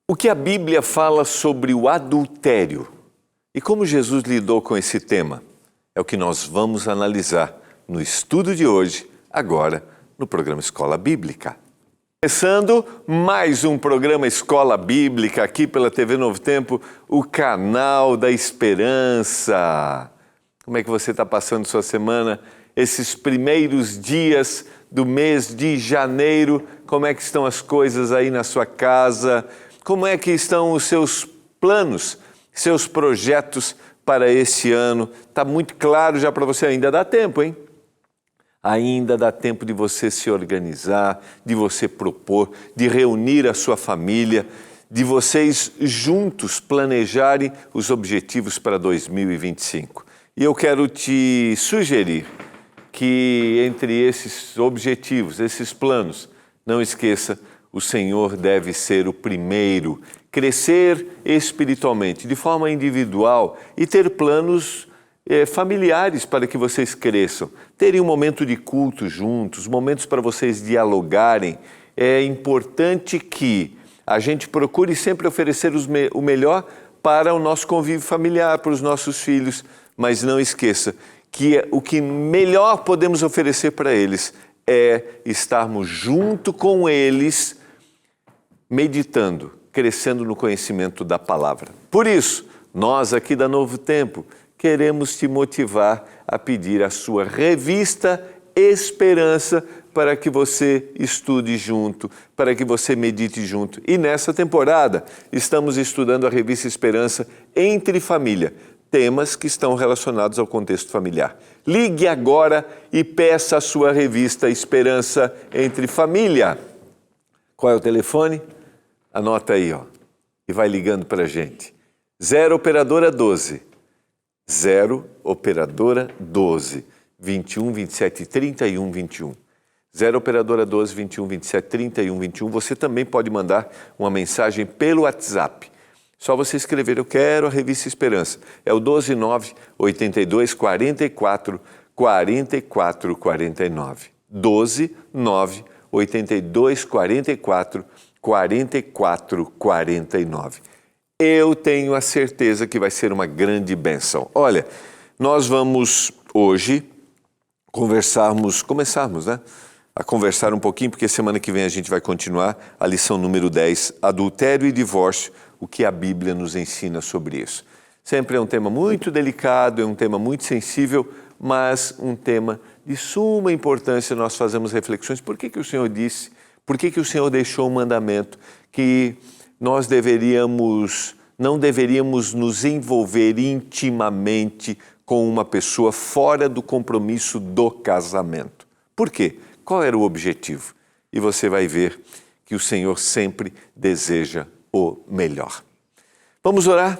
O que a Bíblia fala sobre o adultério e como Jesus lidou com esse tema é o que nós vamos analisar no estudo de hoje, agora no programa Escola Bíblica. Começando mais um programa Escola Bíblica aqui pela TV Novo Tempo, o canal da esperança. Como é que você está passando sua semana? Esses primeiros dias do mês de janeiro, como é que estão as coisas aí na sua casa? Como é que estão os seus planos, seus projetos para esse ano? Está muito claro já para você, ainda dá tempo, hein? Ainda dá tempo de você se organizar, de você propor, de reunir a sua família, de vocês juntos planejarem os objetivos para 2025. E eu quero te sugerir que entre esses objetivos, esses planos, não esqueça, o Senhor deve ser o primeiro, crescer espiritualmente, de forma individual e ter planos familiares para que vocês cresçam. Terem um momento de culto juntos, momentos para vocês dialogarem. É importante que a gente procure sempre oferecer o melhor para o nosso convívio familiar, para os nossos filhos, mas não esqueça que o que melhor podemos oferecer para eles é estarmos junto com eles, meditando, crescendo no conhecimento da palavra. Por isso, nós aqui da Novo Tempo queremos te motivar a pedir a sua revista Esperança para que você estude junto, para que você medite junto. E nessa temporada estamos estudando a revista Esperança Entre Família, temas que estão relacionados ao contexto familiar. Ligue agora e peça a sua revista Esperança Entre Família. Qual é o telefone? Anota aí, ó, e vai ligando para a gente. 0 operadora 12, 0 operadora 12, 21 27 31 21. 0 operadora 12, 21 27 31 21. Você também pode mandar uma mensagem pelo WhatsApp. Só você escrever, eu quero a revista Esperança. É o 129 82 44 44 49. 129 82 44 44 49. Eu tenho a certeza que vai ser uma grande bênção. Olha, nós vamos hoje começarmos, né? A conversar um pouquinho, porque semana que vem a gente vai continuar a lição número 10, adultério e divórcio, o que a Bíblia nos ensina sobre isso. Sempre é um tema muito delicado, é um tema muito sensível, mas um tema de suma importância. Nós fazemos reflexões. Por que o Senhor disse, por que o Senhor deixou um mandamento que nós não deveríamos nos envolver intimamente com uma pessoa fora do compromisso do casamento? Por quê? Qual era o objetivo? E você vai ver que o Senhor sempre deseja o melhor. Vamos orar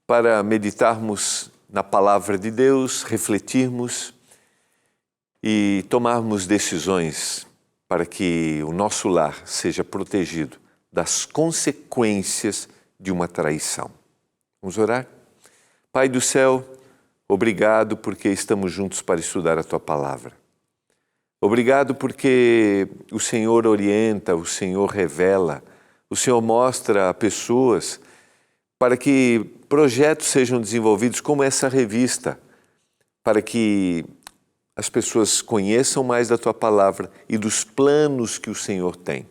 para meditarmos na palavra de Deus, refletirmos e tomarmos decisões para que o nosso lar seja protegido das consequências de uma traição. Vamos orar? Pai do céu, obrigado porque estamos juntos para estudar a Tua palavra. Obrigado porque o Senhor orienta, o Senhor revela, o Senhor mostra a pessoas para que projetos sejam desenvolvidos como essa revista, para que as pessoas conheçam mais da Tua palavra e dos planos que o Senhor tem.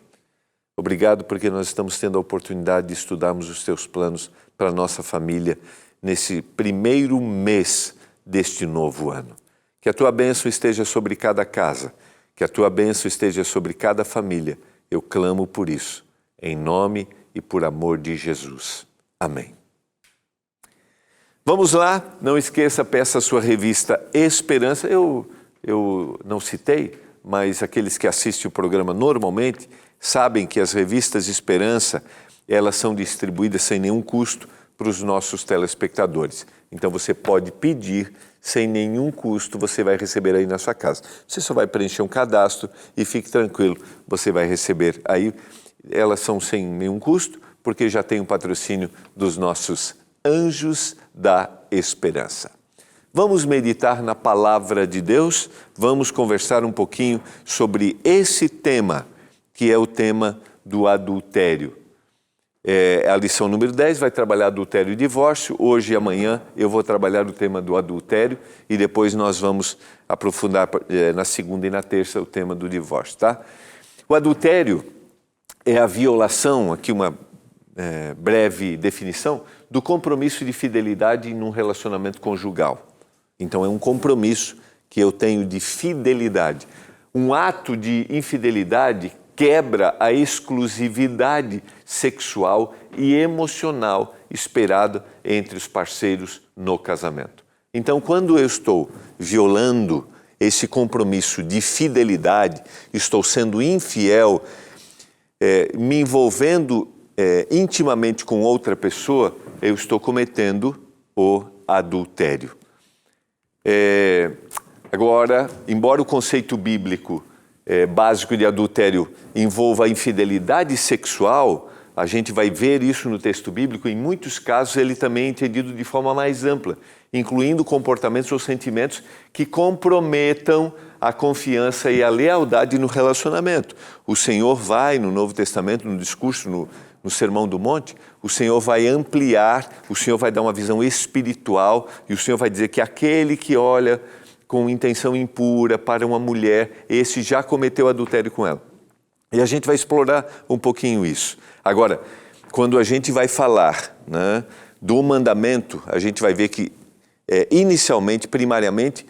Obrigado porque nós estamos tendo a oportunidade de estudarmos os Teus planos para a nossa família nesse primeiro mês deste novo ano. Que a Tua bênção esteja sobre cada casa, que a Tua bênção esteja sobre cada família. Eu clamo por isso, em nome e por amor de Jesus. Amém. Vamos lá, não esqueça, peça a sua revista Esperança. Eu não citei, mas aqueles que assistem o programa normalmente sabem que as revistas Esperança, elas são distribuídas sem nenhum custo para os nossos telespectadores. Então você pode pedir sem nenhum custo, você vai receber aí na sua casa. Você só vai preencher um cadastro e fique tranquilo, você vai receber aí. Elas são sem nenhum custo, porque já tem o patrocínio dos nossos Anjos da Esperança. Vamos meditar na palavra de Deus, vamos conversar um pouquinho sobre esse tema, que é o tema do adultério. É a lição número 10, vai trabalhar adultério e divórcio. Hoje e amanhã eu vou trabalhar o tema do adultério e depois nós vamos aprofundar na segunda e na terça o tema do divórcio, tá? O adultério é a violação, aqui uma breve definição, do compromisso de fidelidade num relacionamento conjugal. Então é um compromisso que eu tenho de fidelidade. Um ato de infidelidade quebra a exclusividade sexual e emocional esperada entre os parceiros no casamento. Então, quando eu estou violando esse compromisso de fidelidade, estou sendo infiel, me envolvendo intimamente com outra pessoa, eu estou cometendo o adultério. Agora, embora o conceito bíblico básico de adultério envolva a infidelidade sexual, a gente vai ver isso no texto bíblico, em muitos casos ele também é entendido de forma mais ampla, incluindo comportamentos ou sentimentos que comprometam a confiança e a lealdade no relacionamento. O Senhor vai, no Novo Testamento, no discurso, no Sermão do Monte, o Senhor vai ampliar, o Senhor vai dar uma visão espiritual e o Senhor vai dizer que aquele que olha com intenção impura para uma mulher, esse já cometeu adultério com ela. E a gente vai explorar um pouquinho isso. Agora, quando a gente vai falar, né, do mandamento, a gente vai ver que inicialmente, primariamente,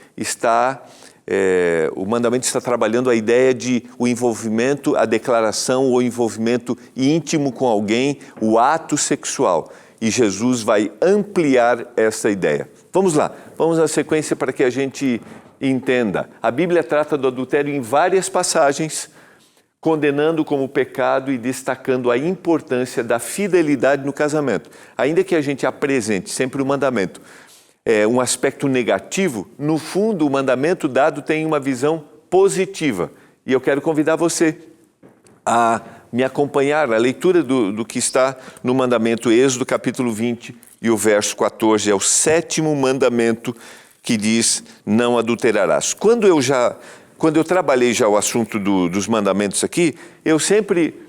o mandamento está trabalhando a ideia de o envolvimento, a declaração, o envolvimento íntimo com alguém, o ato sexual. E Jesus vai ampliar essa ideia. Vamos lá, vamos na sequência para que a gente entenda. A Bíblia trata do adultério em várias passagens, condenando como pecado e destacando a importância da fidelidade no casamento. Ainda que a gente apresente sempre o mandamento um aspecto negativo, no fundo o mandamento dado tem uma visão positiva. E eu quero convidar você a me acompanhar na leitura do que está no mandamento Êxodo capítulo 20 e o verso 14. É o 7º mandamento que diz, não adulterarás. Quando eu trabalhei já o assunto dos mandamentos aqui, eu sempre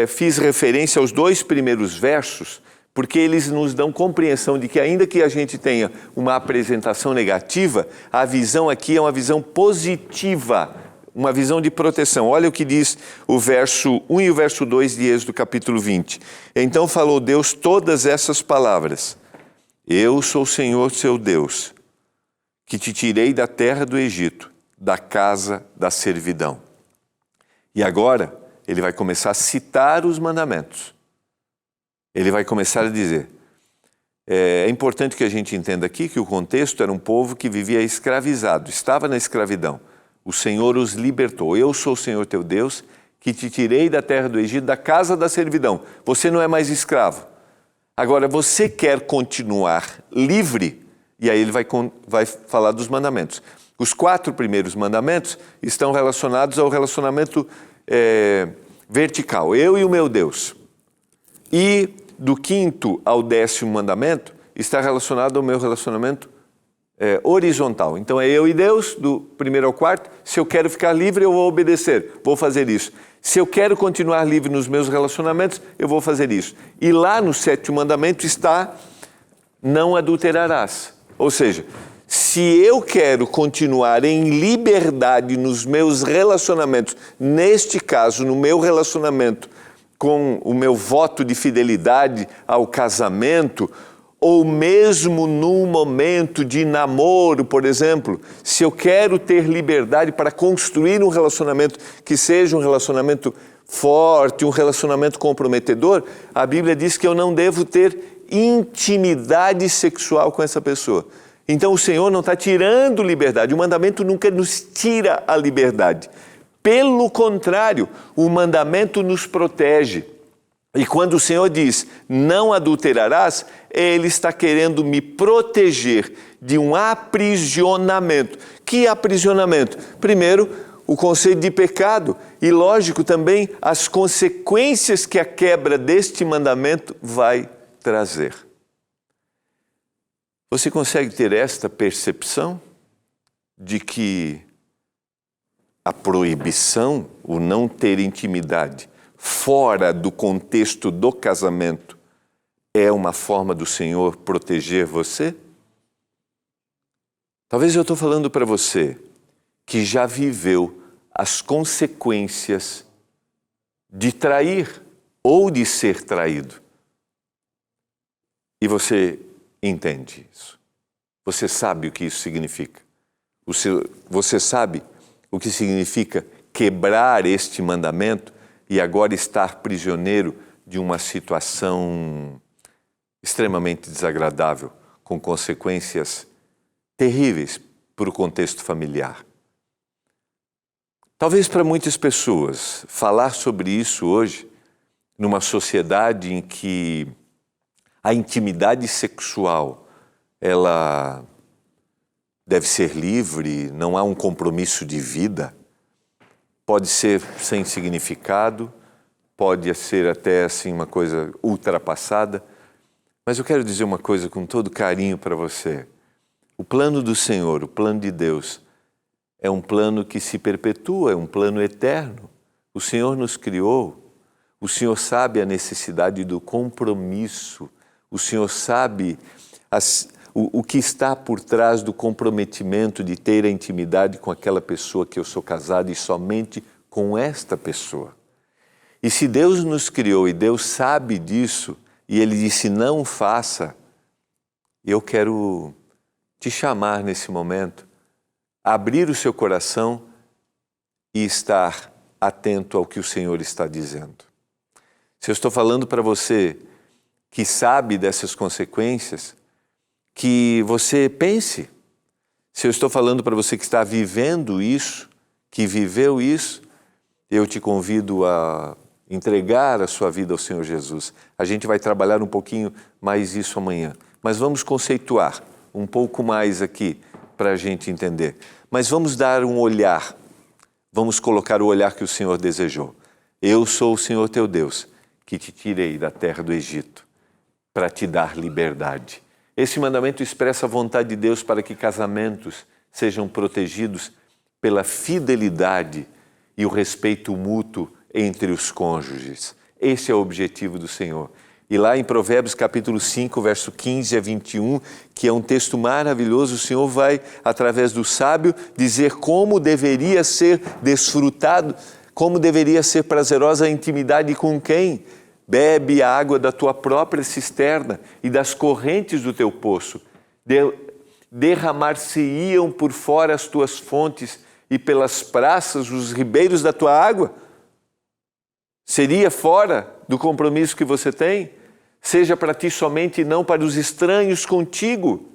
fiz referência aos 2 primeiros versos, porque eles nos dão compreensão de que ainda que a gente tenha uma apresentação negativa, a visão aqui é uma visão positiva, uma visão de proteção. Olha o que diz o verso 1 e o verso 2 de Êxodo capítulo 20. Então falou Deus todas essas palavras. Eu sou o Senhor seu Deus, que te tirei da terra do Egito, da casa da servidão. E agora ele vai começar a citar os mandamentos. Ele vai começar a dizer, é importante que a gente entenda aqui que o contexto era um povo que vivia escravizado, estava na escravidão. O Senhor os libertou. Eu sou o Senhor teu Deus, que te tirei da terra do Egito, da casa da servidão. Você não é mais escravo. Agora, você quer continuar livre? E aí ele vai falar dos mandamentos. Os 4 primeiros mandamentos estão relacionados ao relacionamento vertical, eu e o meu Deus. E do 5º ao 10º mandamento está relacionado ao meu relacionamento horizontal. Então é eu e Deus, do 1º ao 4º. Se eu quero ficar livre, eu vou obedecer, vou fazer isso. Se eu quero continuar livre nos meus relacionamentos, eu vou fazer isso. E lá no 7º mandamento está, não adulterarás. Ou seja, se eu quero continuar em liberdade nos meus relacionamentos, neste caso, no meu relacionamento com o meu voto de fidelidade ao casamento, ou mesmo num momento de namoro, por exemplo, se eu quero ter liberdade para construir um relacionamento que seja um relacionamento forte, um relacionamento comprometedor, a Bíblia diz que eu não devo ter intimidade sexual com essa pessoa. Então o Senhor não está tirando liberdade, o mandamento nunca nos tira a liberdade. Pelo contrário, o mandamento nos protege. E quando o Senhor diz, não adulterarás, Ele está querendo me proteger de um aprisionamento. Que aprisionamento? Primeiro, o conceito de pecado e, lógico, também as consequências que a quebra deste mandamento vai trazer. Você consegue ter esta percepção de que a proibição, o não ter intimidade fora do contexto do casamento é uma forma do Senhor proteger você? Talvez eu estou falando para você que já viveu as consequências de trair ou de ser traído. E você entende isso. Você sabe o que isso significa. Você sabe o que significa quebrar este mandamento e agora estar prisioneiro de uma situação extremamente desagradável, com consequências terríveis para o contexto familiar. Talvez para muitas pessoas, falar sobre isso hoje, numa sociedade em que a intimidade sexual, ela deve ser livre, não há um compromisso de vida, pode ser sem significado, pode ser até assim uma coisa ultrapassada, mas eu quero dizer uma coisa com todo carinho para você. O plano do Senhor, o plano de Deus, é um plano que se perpetua, é um plano eterno. O Senhor nos criou, o Senhor sabe a necessidade do compromisso, o Senhor sabe o que está por trás do comprometimento de ter a intimidade com aquela pessoa que eu sou casado e somente com esta pessoa. E se Deus nos criou e Deus sabe disso, e Ele disse não faça, eu quero te chamar nesse momento, abrir o seu coração e estar atento ao que o Senhor está dizendo. Se eu estou falando para você que sabe dessas consequências, que você pense. Se eu estou falando para você que está vivendo isso, que viveu isso, eu te convido a entregar a sua vida ao Senhor Jesus. A gente vai trabalhar um pouquinho mais isso amanhã, mas vamos conceituar um pouco mais aqui para a gente entender. Mas vamos dar um olhar, vamos colocar o olhar que o Senhor desejou. Eu sou o Senhor teu Deus, que te tirei da terra do Egito para te dar liberdade. Esse mandamento expressa a vontade de Deus para que casamentos sejam protegidos pela fidelidade e o respeito mútuo entre os cônjuges. Esse é o objetivo do Senhor. E lá em Provérbios capítulo 5, verso 15 a 21, que é um texto maravilhoso, o Senhor vai, através do sábio, dizer como deveria ser desfrutado, como deveria ser prazerosa a intimidade com quem? Bebe a água da tua própria cisterna e das correntes do teu poço. Derramar-se-iam por fora as tuas fontes e pelas praças os ribeiros da tua água. Seria fora do compromisso que você tem? Seja para ti somente e não para os estranhos contigo.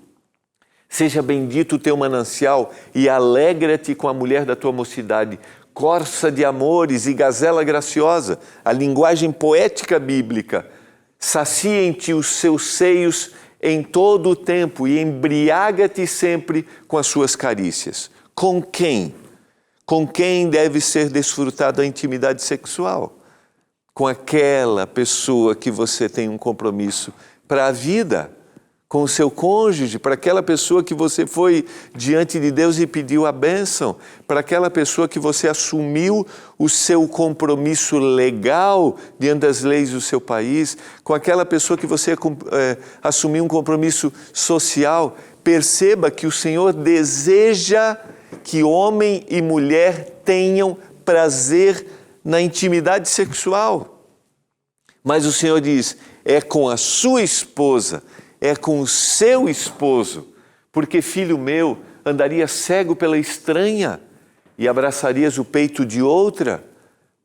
Seja bendito o teu manancial e alegra-te com a mulher da tua mocidade, corça de amores e gazela graciosa, a linguagem poética bíblica. Sacia em ti os seus seios em todo o tempo e embriaga-te sempre com as suas carícias. Com quem? Com quem deve ser desfrutada a intimidade sexual? Com aquela pessoa que você tem um compromisso para a vida, com o seu cônjuge, para aquela pessoa que você foi diante de Deus e pediu a bênção, para aquela pessoa que você assumiu o seu compromisso legal diante das leis do seu país, com aquela pessoa que você assumiu um compromisso social. Perceba que o Senhor deseja que homem e mulher tenham prazer na intimidade sexual. Mas o Senhor diz, é com a sua esposa, é com o seu esposo, porque, filho meu, andaria cego pela estranha e abraçarias o peito de outra?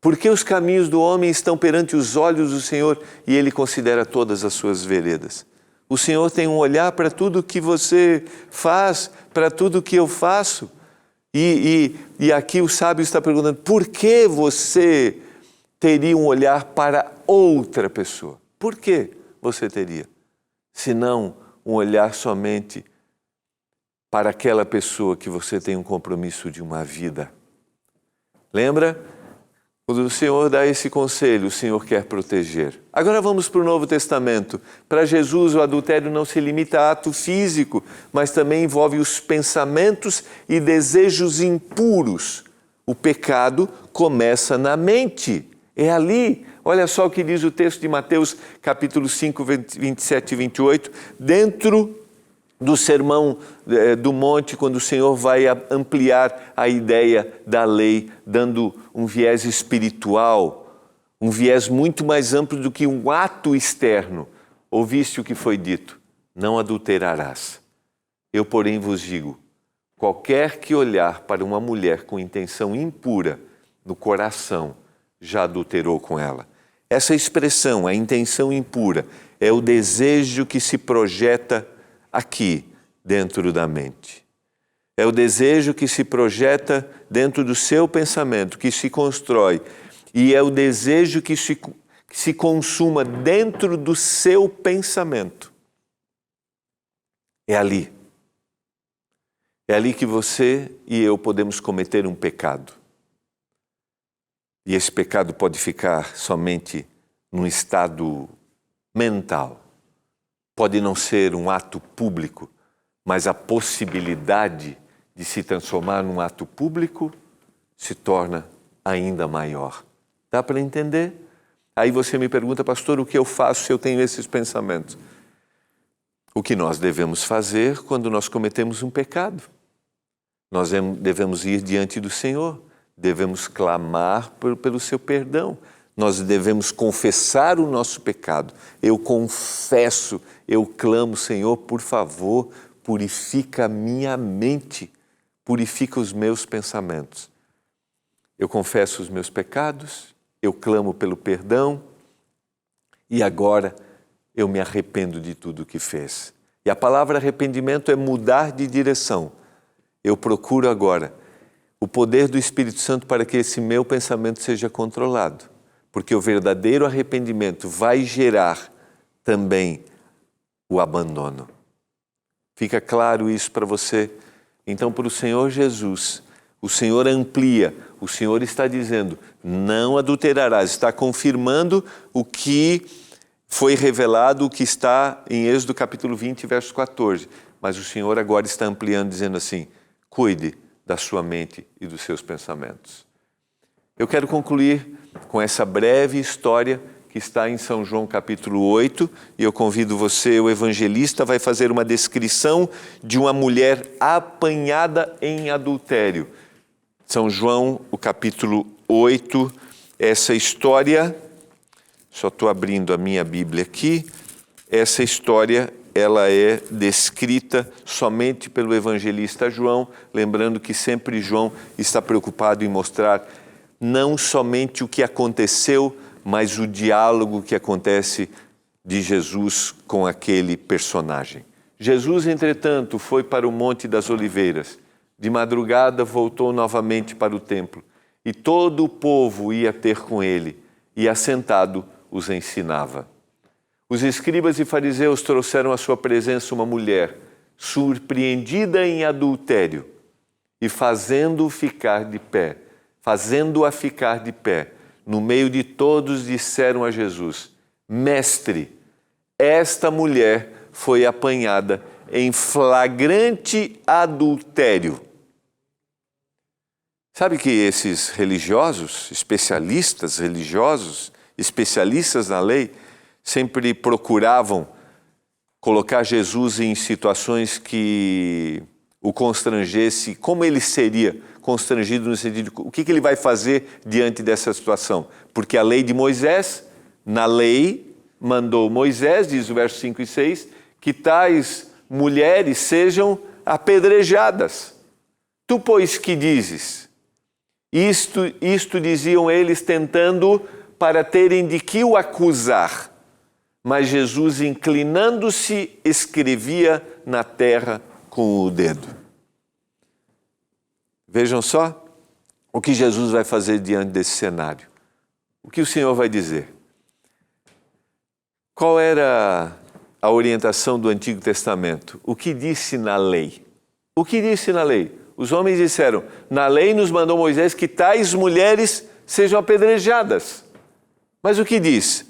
Porque os caminhos do homem estão perante os olhos do Senhor e Ele considera todas as suas veredas. O Senhor tem um olhar para tudo que você faz, para tudo que eu faço. E aqui o sábio está perguntando, por que você teria um olhar para outra pessoa? Por que você teria? Se não um olhar somente para aquela pessoa que você tem um compromisso de uma vida. Lembra? Quando o Senhor dá esse conselho, o Senhor quer proteger. Agora vamos para o Novo Testamento. Para Jesus, o adultério não se limita a ato físico, mas também envolve os pensamentos e desejos impuros. O pecado começa na mente. É ali Olha só o que diz o texto de Mateus, capítulo 5, 27 e 28, dentro do Sermão do Monte, quando o Senhor vai ampliar a ideia da lei, dando um viés espiritual, um viés muito mais amplo do que um ato externo. Ouviste o que foi dito: não adulterarás. Eu, porém, vos digo, qualquer que olhar para uma mulher com intenção impura no coração, já adulterou com ela. Essa expressão, a intenção impura, é o desejo que se projeta aqui, dentro da mente. É o desejo que se projeta dentro do seu pensamento, que se constrói. E é o desejo que se consuma dentro do seu pensamento. É ali. É ali que você e eu podemos cometer um pecado. E esse pecado pode ficar somente num estado mental. Pode não ser um ato público, mas a possibilidade de se transformar num ato público se torna ainda maior. Dá para entender? Aí você me pergunta, pastor, o que eu faço se eu tenho esses pensamentos? O que nós devemos fazer quando nós cometemos um pecado? Nós devemos ir diante do Senhor, devemos clamar pelo seu perdão, nós devemos confessar o nosso pecado. Eu confesso, eu clamo, Senhor, por favor, purifica a minha mente, purifica os meus pensamentos. Eu confesso os meus pecados, eu clamo pelo perdão e agora eu me arrependo de tudo que fez. E a palavra arrependimento é mudar de direção. Eu procuro agora o poder do Espírito Santo para que esse meu pensamento seja controlado, porque o verdadeiro arrependimento vai gerar também o abandono. Fica claro isso para você? Então, para o Senhor Jesus, o Senhor amplia, o Senhor está dizendo, não adulterarás, está confirmando o que foi revelado, o que está em Êxodo capítulo 20, verso 14. Mas o Senhor agora está ampliando, dizendo assim, cuide da sua mente e dos seus pensamentos. Eu quero concluir com essa breve história que está em São João capítulo 8, e eu convido você, o evangelista, vai fazer uma descrição de uma mulher apanhada em adultério. São João, o capítulo 8, essa história, só estou abrindo a minha Bíblia aqui, essa história ela é descrita somente pelo evangelista João, lembrando que sempre João está preocupado em mostrar não somente o que aconteceu, mas o diálogo que acontece de Jesus com aquele personagem. Jesus, entretanto, foi para o Monte das Oliveiras. De madrugada voltou novamente para o templo, e todo o povo ia ter com ele, e assentado os ensinava. Os escribas e fariseus trouxeram à sua presença uma mulher, surpreendida em adultério, e fazendo-a ficar de pé, no meio de todos disseram a Jesus, Mestre, esta mulher foi apanhada em flagrante adultério. Sabe que esses religiosos, especialistas na lei, sempre procuravam colocar Jesus em situações que o constrangesse, como ele seria constrangido no sentido de o que ele vai fazer diante dessa situação. Porque a lei de Moisés, na lei, mandou Moisés, diz o verso 5 e 6, que tais mulheres sejam apedrejadas. Tu, pois, que dizes? Isto diziam eles tentando para terem de que o acusar. Mas Jesus, inclinando-se, escrevia na terra com o dedo. Vejam só o que Jesus vai fazer diante desse cenário. O que o Senhor vai dizer? Qual era a orientação do Antigo Testamento? O que disse na lei? O que disse na lei? Os homens disseram, na lei nos mandou Moisés que tais mulheres sejam apedrejadas. Mas o que diz?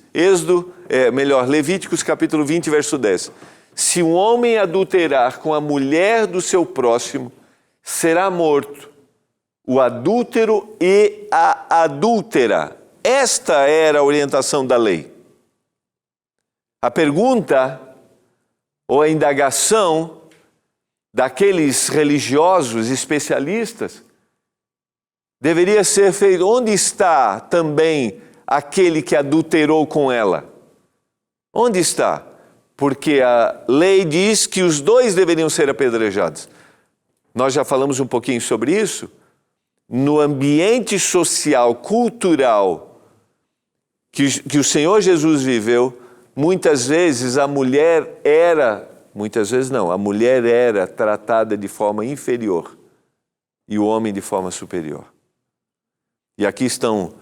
Levíticos capítulo 20, verso 10. Se um homem adulterar com a mulher do seu próximo, será morto o adúltero e a adúltera. Esta era a orientação da lei. A pergunta ou a indagação daqueles religiosos especialistas deveria ser feita: onde está também aquele que adulterou com ela? Onde está? Porque a lei diz que os dois deveriam ser apedrejados. Nós já falamos um pouquinho sobre isso. No ambiente social, cultural que o Senhor Jesus viveu, muitas vezes a mulher era tratada de forma inferior e o homem de forma superior. E aqui estão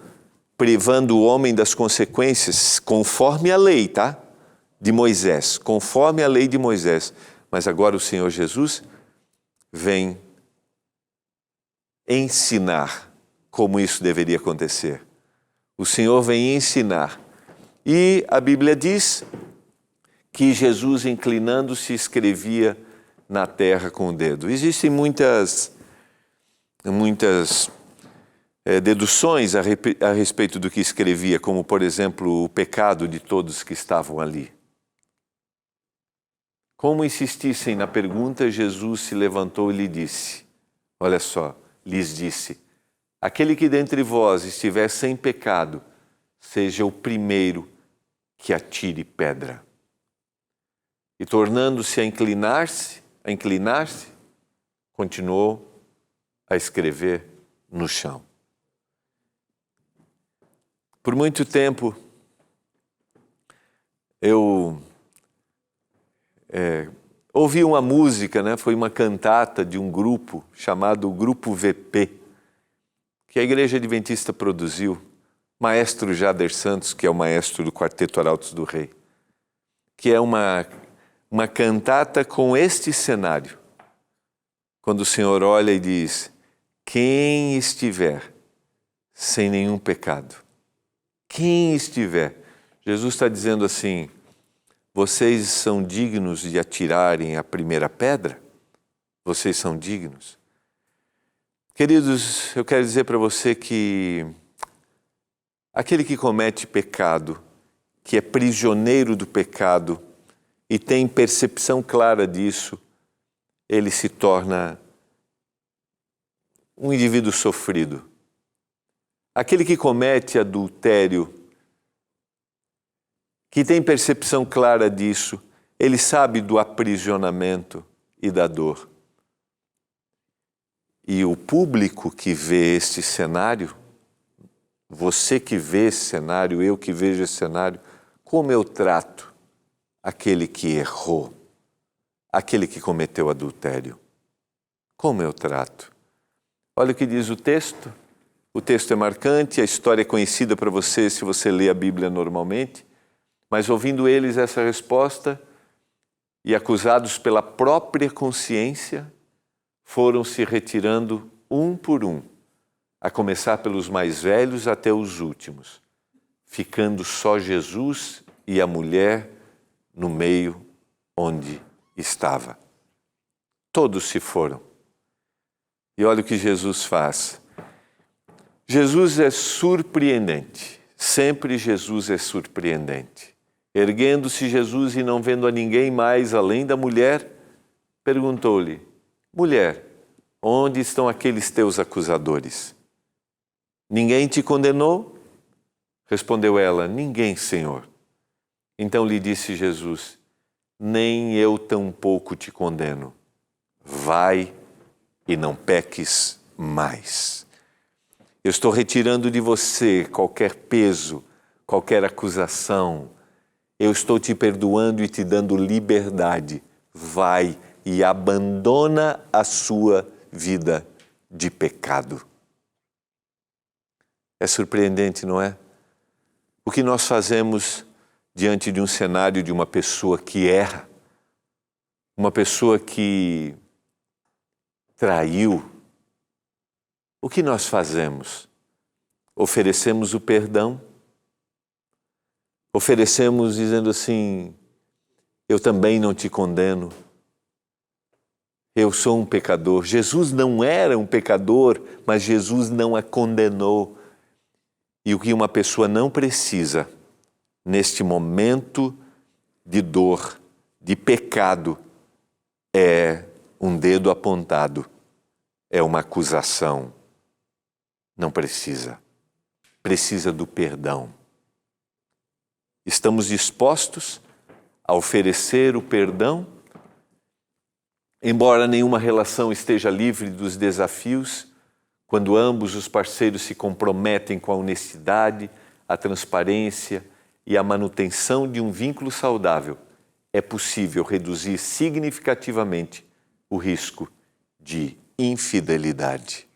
privando o homem das consequências conforme a lei, tá? De Moisés, conforme a lei de Moisés. Mas agora o Senhor Jesus vem ensinar como isso deveria acontecer. O Senhor vem ensinar. E a Bíblia diz que Jesus, inclinando-se, escrevia na terra com o dedo. Existem muitas deduções a respeito do que escrevia, como, por exemplo, o pecado de todos que estavam ali. Como insistissem na pergunta, Jesus se levantou e lhe disse, olha só, lhes disse, aquele que dentre vós estiver sem pecado, seja o primeiro que atire pedra. E tornando-se a inclinar-se, continuou a escrever no chão. Por muito tempo, eu ouvi uma música, né? Foi uma cantata de um grupo chamado Grupo VP, que a Igreja Adventista produziu, maestro Jader Santos, que é o maestro do Quarteto Arautos do Rei, que é uma cantata com este cenário. Quando o Senhor olha e diz, quem estiver sem nenhum pecado, quem estiver, Jesus está dizendo assim, vocês são dignos de atirarem a primeira pedra? Vocês são dignos? Queridos, eu quero dizer para você que aquele que comete pecado, que é prisioneiro do pecado e tem percepção clara disso, ele se torna um indivíduo sofrido. Aquele que comete adultério, que tem percepção clara disso, ele sabe do aprisionamento e da dor. E o público que vê este cenário, você que vê esse cenário, eu que vejo esse cenário, como eu trato aquele que errou, aquele que cometeu adultério? Como eu trato? Olha o que diz o texto. O texto é marcante, a história é conhecida para você se você lê a Bíblia normalmente, mas ouvindo eles essa resposta e acusados pela própria consciência, foram se retirando um por um, a começar pelos mais velhos até os últimos, ficando só Jesus e a mulher no meio onde estava. Todos se foram. E olha o que Jesus faz. Jesus é surpreendente. Sempre Jesus é surpreendente. Erguendo-se Jesus e não vendo a ninguém mais além da mulher, perguntou-lhe, mulher, onde estão aqueles teus acusadores? Ninguém te condenou? Respondeu ela, ninguém, Senhor. Então lhe disse Jesus, nem eu tampouco te condeno. Vai e não peques mais. Eu estou retirando de você qualquer peso, qualquer acusação. Eu estou te perdoando e te dando liberdade. Vai e abandona a sua vida de pecado. É surpreendente, não é? O que nós fazemos diante de um cenário de uma pessoa que erra, uma pessoa que traiu. O que nós fazemos? Oferecemos o perdão? Oferecemos dizendo assim, eu também não te condeno. Eu sou um pecador. Jesus não era um pecador, mas Jesus não a condenou. E o que uma pessoa não precisa neste momento de dor, de pecado, é um dedo apontado, é uma acusação. Não precisa. Precisa do perdão. Estamos dispostos a oferecer o perdão, embora nenhuma relação esteja livre dos desafios, quando ambos os parceiros se comprometem com a honestidade, a transparência e a manutenção de um vínculo saudável, é possível reduzir significativamente o risco de infidelidade.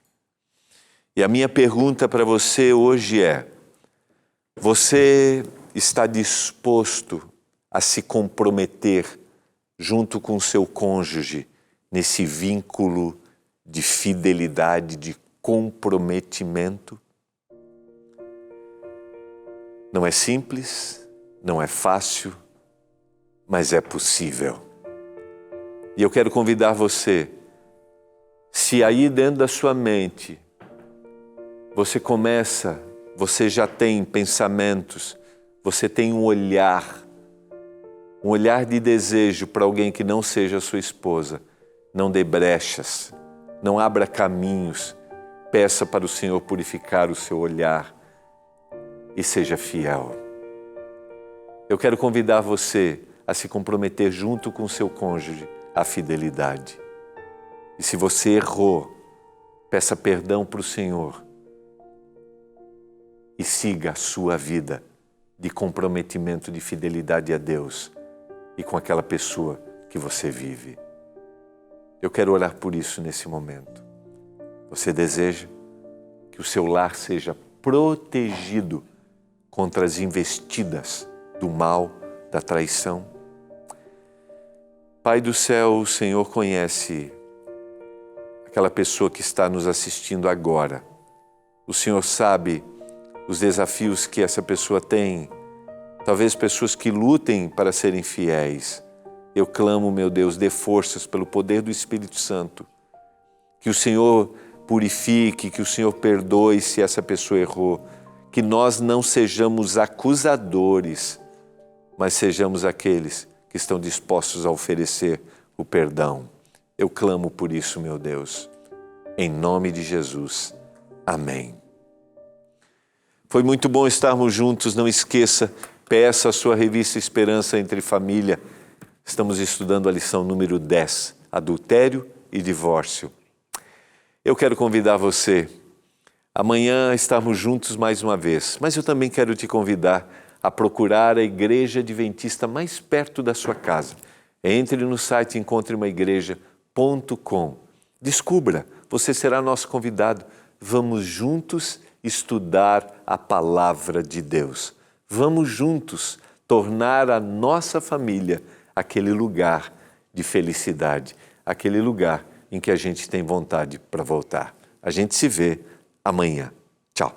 E a minha pergunta para você hoje é: você está disposto a se comprometer junto com seu cônjuge nesse vínculo de fidelidade, de comprometimento? Não é simples, não é fácil, mas é possível. E eu quero convidar você, se aí dentro da sua mente você já tem pensamentos, você tem um olhar de desejo para alguém que não seja sua esposa, não dê brechas, não abra caminhos, peça para o Senhor purificar o seu olhar e seja fiel. Eu quero convidar você a se comprometer junto com seu cônjuge à fidelidade. E se você errou, peça perdão para o Senhor e siga a sua vida de comprometimento, de fidelidade a Deus e com aquela pessoa que você vive. Eu quero orar por isso nesse momento. Você deseja que o seu lar seja protegido contra as investidas do mal, da traição? Pai do céu, o Senhor conhece aquela pessoa que está nos assistindo agora. O Senhor sabe os desafios que essa pessoa tem, talvez pessoas que lutem para serem fiéis. Eu clamo, meu Deus, dê forças pelo poder do Espírito Santo, que o Senhor purifique, que o Senhor perdoe se essa pessoa errou, que nós não sejamos acusadores, mas sejamos aqueles que estão dispostos a oferecer o perdão. Eu clamo por isso, meu Deus, em nome de Jesus. Amém. Foi muito bom estarmos juntos. Não esqueça, peça a sua revista Esperança entre Família. Estamos estudando a lição número 10, Adultério e Divórcio. Eu quero convidar você, amanhã estarmos juntos mais uma vez, mas eu também quero te convidar a procurar a igreja adventista mais perto da sua casa. Entre no site encontreumaigreja.com. Descubra, você será nosso convidado. Vamos juntos estudar a palavra de Deus. Vamos juntos tornar a nossa família aquele lugar de felicidade, aquele lugar em que a gente tem vontade para voltar. A gente se vê amanhã. Tchau.